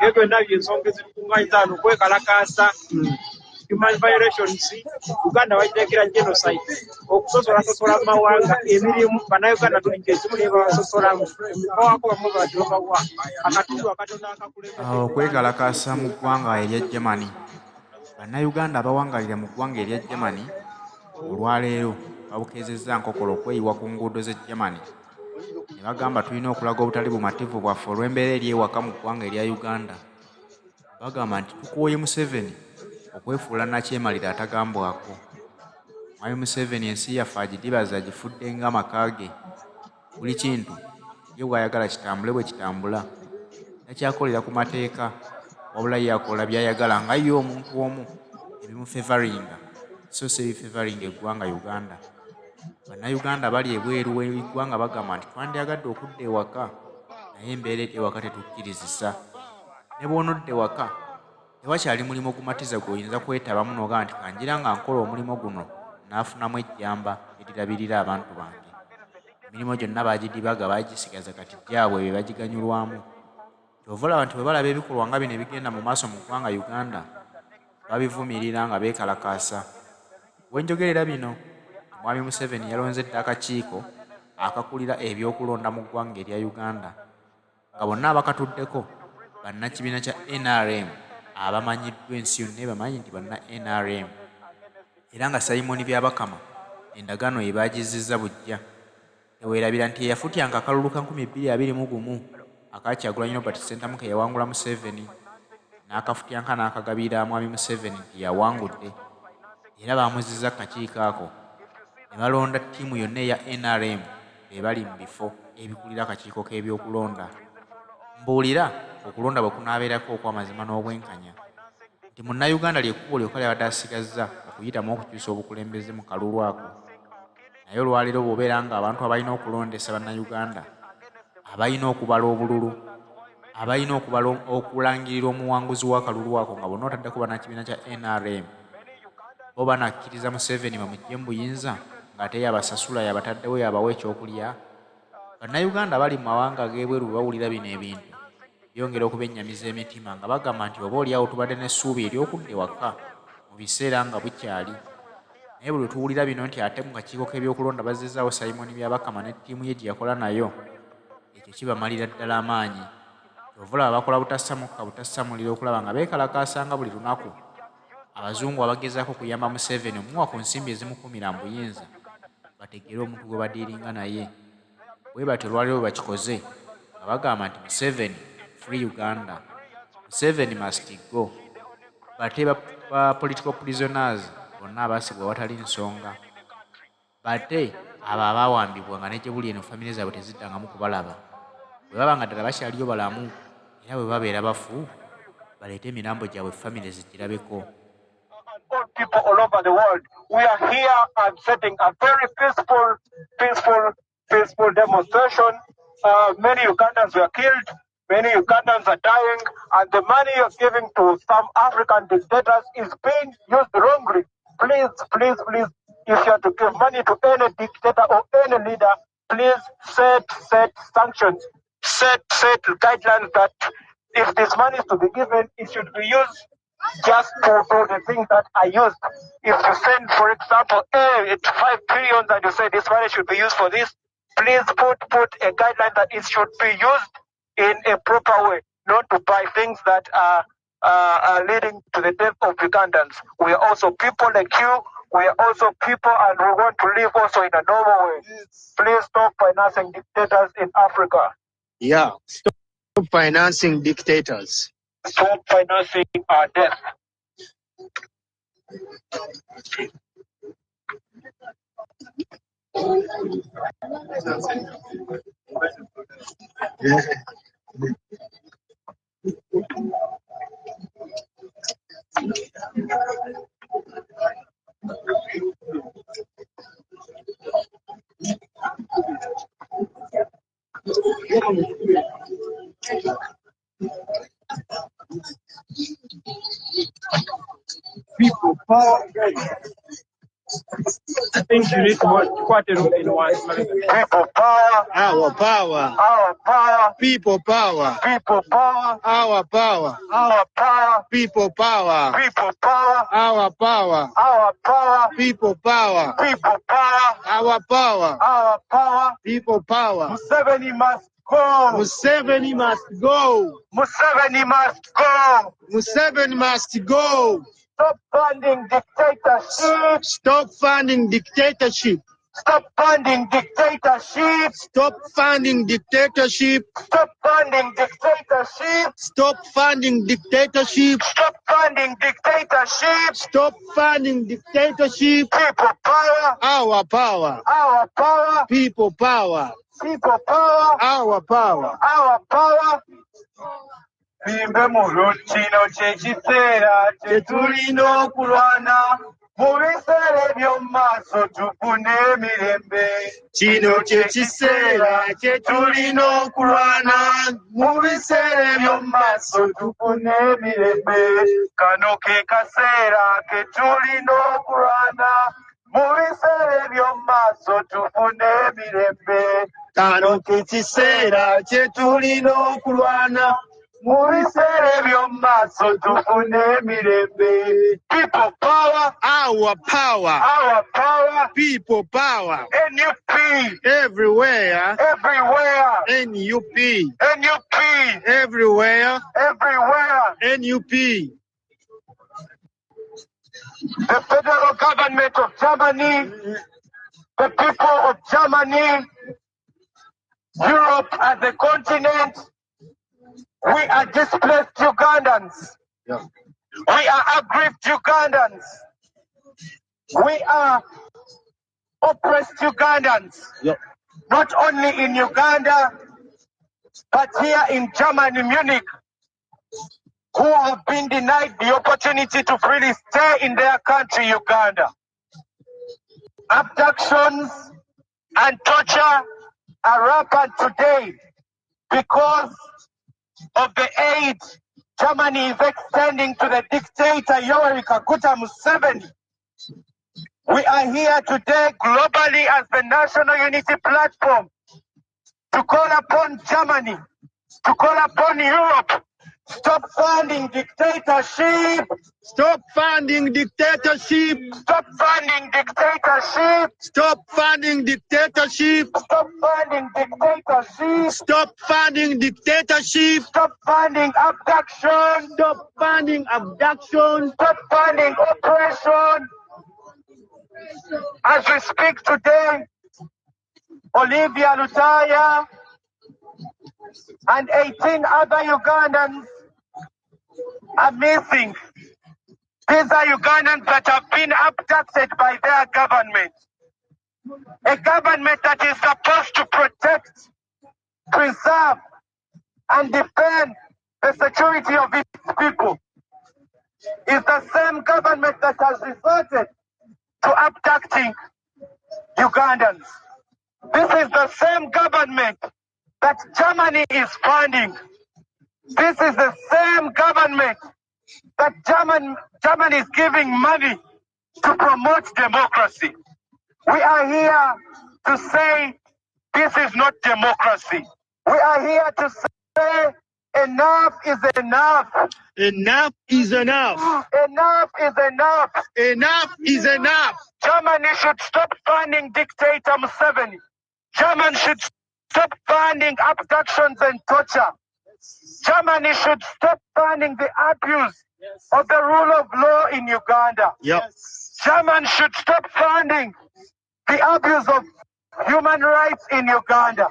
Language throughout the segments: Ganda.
ebyo nabyo ensonga ezitukungaanyiza wano okwekalakaasa human violations. Uganda bagirekera genocide, okusosola mu mawanga emirimu bannayuganda tuli kyekimu naye babasosolamu bawako bamu bati babawa akatundu akatono akakulembera. Okwekalakaasa mu ggwanga erya Germany. Bannayuganda abawangalira mu ggwanga erya Germany olwaleero babukeezezza nkokolo okweyiwa ku nguudo z'e Germany ne bagamba tulina okulaga obutali bumativu bwaffe olw'embeera eri ewaka mu ggwanga erya Uganda. Bagamba nti tukooye Museveni okwefuula nakyemalira atagambwako. Mwami Museveni ensi yaffe agidibaza agifudde ng'amaka ge. Buli kintu ye bw'ayagala kitambule bwe kitambula. Takyakolera ku mateeka wabula yakola by'ayagala nga ye omuntu omu ebimufevaringa so si ebifevaringa eggwanga Uganda. Bannayuganda bali ebweru w'eggwanga bagamba nti twandyagadde okudda ewaka naye embeera eri ewaka tetukkirizisa. Ne bw'onodda ewaka tewakyali mulimo gumatiza gw'oyinza kwetabamu n'ogamba nti kanjira nga nkola omulimo guno n'afunamu ejjamba erirabirira abantu bange. Emirimu gyonna baagidibaga baagisigaza kati gyabwe be bagiganyulwamu. Kyova olaba nti bwe balaba ebikolwa nga bino ebigenda mu maaso mu ggwanga Uganda babivumirira nga beekalakaasa. We njogerera bino, Mwami Museveni yalonzedde akakiiko akakulira ebyokulonda mu ggwanga erya Uganda nga bonna abakatuddeko bannakibiina kya NRM abamanyiddwa ensi yonna ebamanyi nti banna NRM, era nga Simon Byabakama endagaano ye baagizizza bujja. Teweerabira nti eyafutyanga akalulu ka 2021 aka Kyagulanyi Robert Ssentamu ke yawangula Museveni n'akafutyanka n'akagabira Mwami Museveni nti yawangudde, era baamuzizza akakiiko ako ne balonda ttiimu yonna eya NRM be bali mu bifo ebikulira akakiiko k'ebyokulonda. Mbuulira okulonda bwe kunaabeerako okw'amazima n'obwenkanya nti munnayuganda ly'ekkubo lyokka lyabadde asigazza okuyitamu okukyusa obukulembeze mu kalulu ako. Naye olwaleero bw'obeera ng'abantu abalina okulondesa bannayuganda, abalina okubala obululu, abalina okulangirira omuwanguzi w'akalulu ako nga bonna otaddeko bannakibiina kya NRM, bo banakkiriza Museveni bamugye mu buyinza ng'ate yabasasula yabataddewo yabawa ekyokulya. Bannayuganda bali mu mawanga ag'ebweru bawulira bino ebintu byongera okubennyamiza emitima nga bagamba nti oba oliawo tubadde n'essuubi ery'okudda ewaka mu biseera nga bukyali. Naye buli tuwulira bino nti ate mu kakiiko k'ebyokulonda bazzizaawo Simon Byabakama ne ttiimu ye gye yakola nayo, ekyo kibamalira ddala amaanyi. Kyova olaba bakola butassamukka butassamulira okulaba nga beekalakaasanga buli lunaku abazungu abagezaako okuyamba Museveni omuwa ku nsimbi ezimukuumira mu buyinza bategere omuntu gwe badiiringa naye. Bwe batyo olwaleero bakikoze nga bagamba nti Museveni free Uganda, Museveni must go. Bate ba political prisoners bonna abaasibwa awatali nsonga, bate abo abaawambibwa nga ne gye buli eno famire zaabwe teziddangamu kubalaba. Bwe baba nga ddala bakyaliyo balamu era bwe babeera bafu baleete emirambo gyabwe famire zigirabeko. All people all over the world, we are here and setting a very peaceful demonstration. Many Ugandans were killed, many Ugandans are dying, and the money you're giving to some African dictators is being used wrongly. Please, if you are to give money to any dictator or any leader, please set sanctions, set guidelines that if this money is to be given, it should be used just for the things that are used. If you send, for example, 5 trillion and you say this money should be used for this, please put a guideline that it should be used in a proper way, not to buy things that are leading to the death of Ugandans. We are also people like you. We are also people and we want to live also in a normal way. Please stop financing dictators in Africa. Yeah, stop financing dictators. Stop financing our death. think you need to watch quite in one. People power. Our power. Our power. People power. People power. Our power. Our power. People power. People power. Our power. Our power. People power. People power. Our power. Our power. People power. Museveni must go. Museveni must go. Museveni must go. Museveni must go. Stop funding dictatorship. Stop funding dictatorship. Stop funding dictatorship. Stop funding dictatorship. Stop funding dictatorship. Stop funding dictatorship. Stop funding dictatorship. Stop funding dictatorship. People power. Our power. Our power. People power. People power. Our power. Our power. Bimbe mu kino ky'ekiseera kye tulina okulwana mu biseera eby'omu maaso tufune emirembe. Kino ky'ekiseera kye tulina okulwana mu biseera eby'omu maaso tufune emirembe. Kano ke kaseera ke tulina okulwana mu biseera eby'omu maaso tufune emirembe. Kano ke kiseera kye tulina okulwana mu biseera eby'omu maaso tufune emirembe. People power. Our power. Our power. People power. NUP. Everywhere. Everywhere. NUP. NUP. Everywhere. Everywhere. NUP. The federal government of Germany, the people of Germany, Europe as a continent, we are displaced Ugandans. Yeah. We are aggrieved Ugandans. We are oppressed Ugandans. Yeah. Not only in Uganda, but here in Germany, Munich, who have been denied the opportunity to freely stay in their country, Uganda. Abductions and torture are rampant today because of the aid Germany is extending to the dictator Abekalakaasi Museveni. We are here today globally as the National Unity Platform to call upon Germany, to call upon Europe. Stop funding dictatorship. Stop funding dictatorship. Stop funding dictatorship. Stop funding dictatorship. Stop funding dictatorship. Stop funding dictatorship. Stop funding abduction. Stop funding abduction. Stop funding oppression. As we speak today, Olivia Lutaya and 18 other Ugandans are missing. These are Ugandans that have been abducted by their government. A government that is supposed to protect, preserve, and defend the security of its people is the same government that has resorted to abducting Ugandans. This is the same government that Germany is funding. This is the same government that Germany is giving money to promote democracy. We are here to say this is not democracy. We are here to say enough is enough. Enough is enough. Enough is enough. Enough is enough. Germany should stop funding dictator Museveni. Germany should stop funding abductions and torture. Germany should stop funding the abuse of the rule of law in Uganda. Yep. Germany should stop funding the abuse of human rights in Uganda.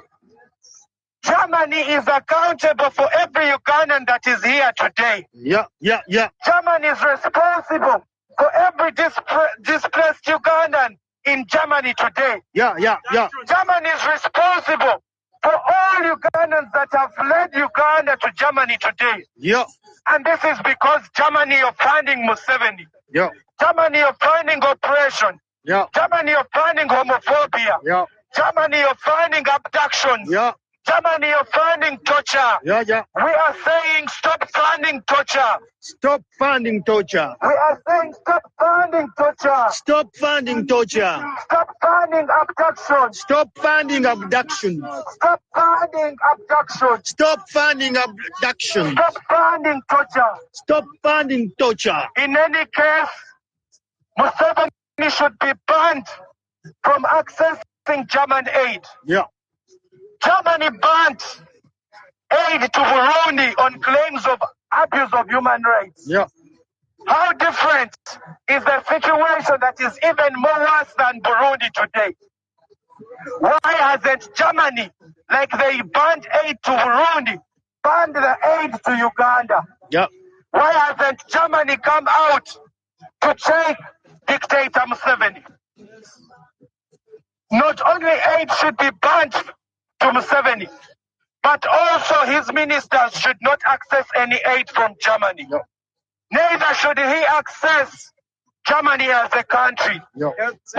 Germany is accountable for every Ugandan that is here today. Yeah. Germany is responsible for every displaced Ugandan in Germany today. Yeah. Germany is responsible for all Ugandans that have fled Uganda to Germany today. Yeah. And this is because Germany are funding Museveni. Yeah. Germany are funding oppression. Yeah. Germany are funding homophobia. Yeah. Germany are funding abductions. Yeah. Germany, you're funding torture. Yeah, yeah. We are saying stop funding torture. Stop funding torture. We are saying stop funding torture. Stop funding torture. Stop funding abduction. Stop funding abduction. Stop funding abduction. Stop funding abduction. Stop funding torture. Stop funding torture. In any case, Museveni should be banned from accessing German aid. Yeah. Germany banned aid to Burundi on claims of abuse of human rights. Yeah. How different is the situation that is even more worse than Burundi today? Why hasn't Germany, like they banned aid to Burundi, banned the aid to Uganda? Yeah. Why hasn't Germany come out to check dictator Museveni? Not only aid should be banned to Museveni, but also his ministers should not access any aid from Germany. No. Neither should he access Germany as a country. No.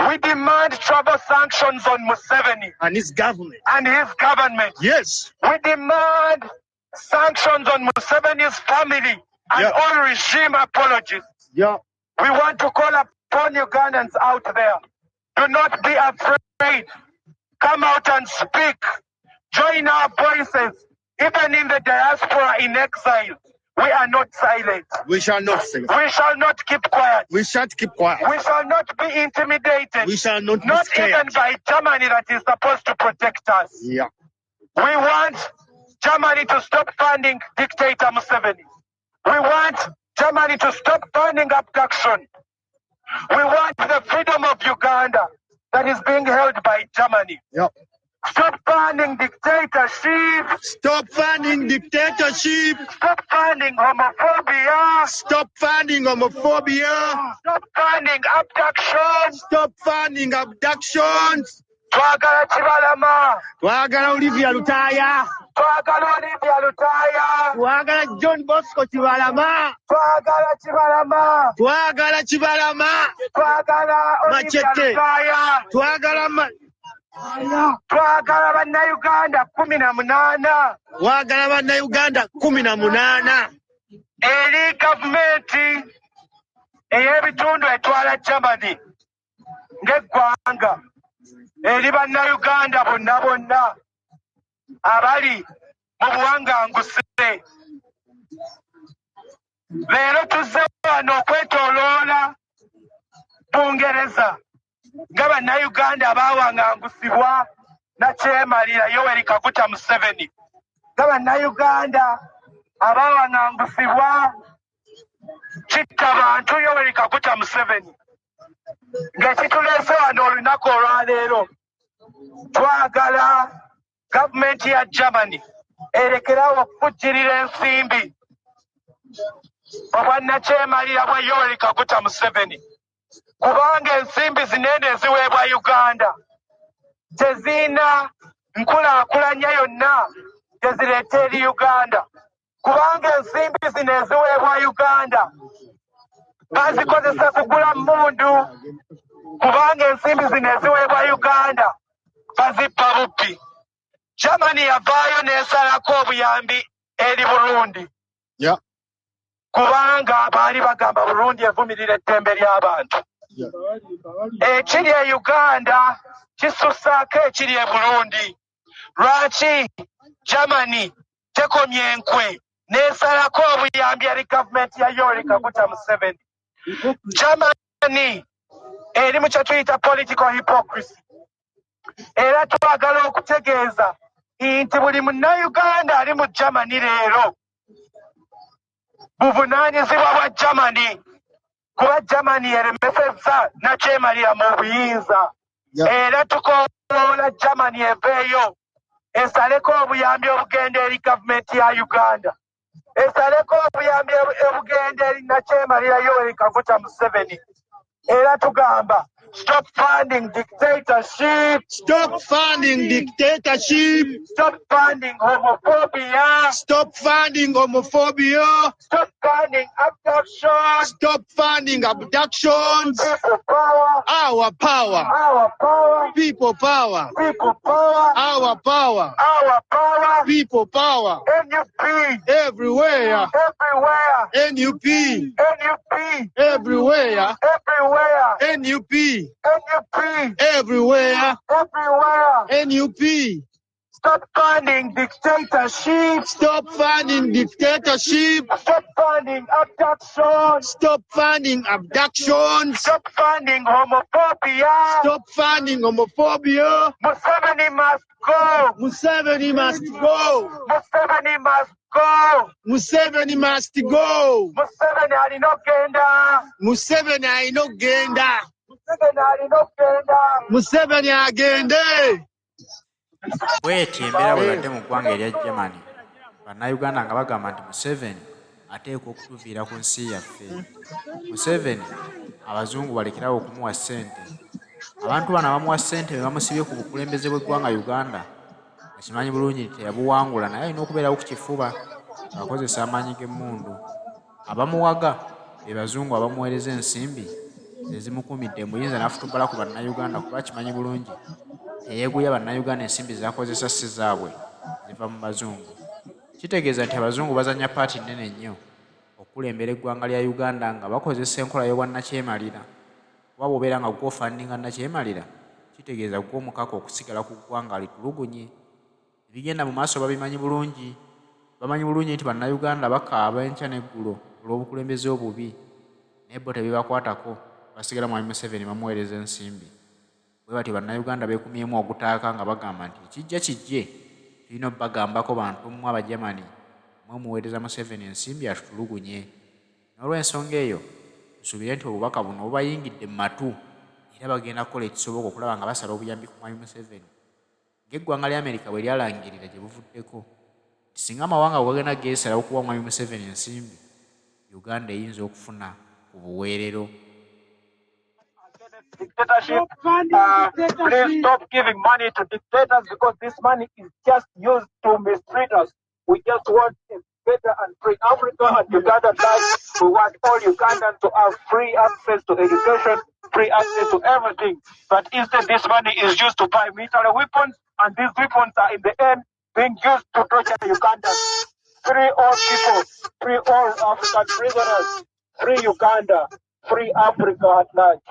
We demand travel sanctions on Museveni And his government. and his government. Yes. We demand sanctions on Museveni's family and Yeah. all regime apologies. Yeah. We want to call upon Ugandans out there. Do not be afraid. Come out and speak. Join our voices. Even in the diaspora in exile, we are not silent. We shall not say. We shall not keep quiet. We shall keep quiet. We shall not be intimidated. We shall not be Not scared. even by Germany that is supposed to protect us. Yeah. We want Germany to stop funding dictator Museveni. We want Germany to stop funding abduction. We want the freedom of Uganda that is being held by Germany. Yeah. Stop funding dictatorship. Stop funding dictatorship. Stop funding homophobia. Stop funding homophobia. Stop funding abduction. Stop funding abductions. Twagala Kibalama. Twagala Olivia Lutaya. Twagala Olivia Lutaya. Twagala John Bosco Kibalama. Twagala Kibalama. Twagala Kibalama. Twagala Olivia Machete. Lutaya. Twagala Twagala bannayuganda 18 twagala bannayuganda 18 eri gavumenti ey'ebitundu etwala Germany ng'eggwanga eri bannayuganda bonna bonna abali mu buwanganguse. Leero tuzze wano okwetooloola Bungereza nga bannayuganda abaawangangusibwa na kyemalira Yoweri Kaguta Museveni, nga bannayuganda abaawangangusibwa kitta bantu Yoweri Kaguta Museveni, ng'ekituleese wano olunaku olwaleero. Twagala gavumenti ya Germany erekerawo okufujjirira ensimbi obwannakyemalira bwa Yoweri Kaguta Museveni, kubanga ensimbi zinene eziweebwa Uganda tezirina nkulaakulanya yonna tezireeta eri Uganda, kubanga ensimbi zino eziweebwa Uganda bazikozesa kugula mmundu, kubanga ensimbi zino eziweebwa Uganda bazippa bubbi. Germany yavaayo n'esalako obuyambi eri Burundi. Yeah. Kubanga baali bagamba Burundi evumirira eddembe ly'abantu. Ekiri e Uganda kisussaako ekiri e Burundi. Lwaki Germany tekomye enkwe n'esalako obuyambi eri gavumenti ya Yoweri Kaguta Museveni? Germany eri mu kye tuyita political hypocrisy. Era twagala okutegeeza nti buli munnayuganda ali mu Germany leero buvunaanyizibwa bwa Germany, kuba Germany eremesezza nakyemalira mu buyinza. Era tukoowoola Germany eveeyo esaleko obuyambi obugenda eri gavumenti ya Uganda, esaleko obuyambi obugenda eri nakyemalira Yoweri Kaguta Museveni. Era tugamba Stop funding dictatorship. Stop funding dictatorship. Stop funding homophobia. Stop funding homophobia. Stop funding abduction. Stop funding abductions. People power. Our power. Our power. People power. People power. Our power. Our power. People power. NUP. Everywhere. Everywhere. NUP. NUP. Everywhere. Everywhere. NUP. NUP. Everywhere. Everywhere. NUP. Stop funding dictatorship. Stop funding dictatorship. Stop funding abduction. Stop funding abductions. Stop funding homophobia. Stop funding homophobia. Museveni must go. Museveni must go. Museveni must go. Museveni must go. Museveni alina okugenda. Museveni alina okugenda. Museveni alina okugenda. Museveni agende. bw'eti embeera bwebadde mu ggwanga erya Germany, bannayuganda nga bagamba nti Museveni ateekwa okutuviira ku nsi yaffe. Museveni abazungu balekerawo okumuwa ssente. Abantu bano abamuwa ssente be bamusibye ku bukulembeze bw'eggwanga Uganda. Akimanyi bulungi nti teyabuwangula naye alina okubeerawo ku kifuba akozesa amaanyi g'emmundu. Abamuwaga be bazungu abamuweereza ensimbi ezimukuumidde embuyinza n'afutubbala ku bannayuganda kuba akimanyi bulungi teyeeguya bannayuganda ensimbi zakozesa si zaabwe ziva mu bazungu. Kitegeeza nti abazungu bazanya paati nnene nnyo okulembera eggwanga lya Uganda nga bakozesa enkola y'obwannakyemalira. Kuba bw'obeera nga gw'ofandinga nnakyemalira kitegeeza gw'omukaka okusigala ku ggwanga litulugunye. Ebigenda mu maaso babimanyi bulungi. Bamanyi bulungi nti bannayuganda bakaaba enkya n'eggulo olw'obukulembeze obubi naye bo tebibakwatako, basigala mwami Museveni bamuweereza ensimbi. Bwe bati bannayuganda beekumyemu ogutaaka nga bagamba nti kijja kijje tulina obbagambako bantu mmwe Abajamani mmwe muweereza Museveni ensimbi atutulugunye. N'olw'ensonga eyo nsuubire nti obubaka buno bubayingidde mu matu era bagenda kukola ekisoboka okulaba nga basala obuyambi ku mwami Museveni ng'eggwanga lya Amerika bwe lyalangirira gye buvuddeko nti singa amawanga bwagenda geesalawo okuwa mwami Museveni ensimbi, Uganda eyinza okufuna ku buweerero. Dictatorship, please stop giving money to dictators because this money is just used to mistreat us. We just want a better and free Africa and Uganda life. We want all Ugandans to have free access to education, free access to everything. But instead, this money is used to buy military weapons, and these weapons are in the end being used to torture Ugandans. Free all people, free all African prisoners, free Uganda, free Africa at large.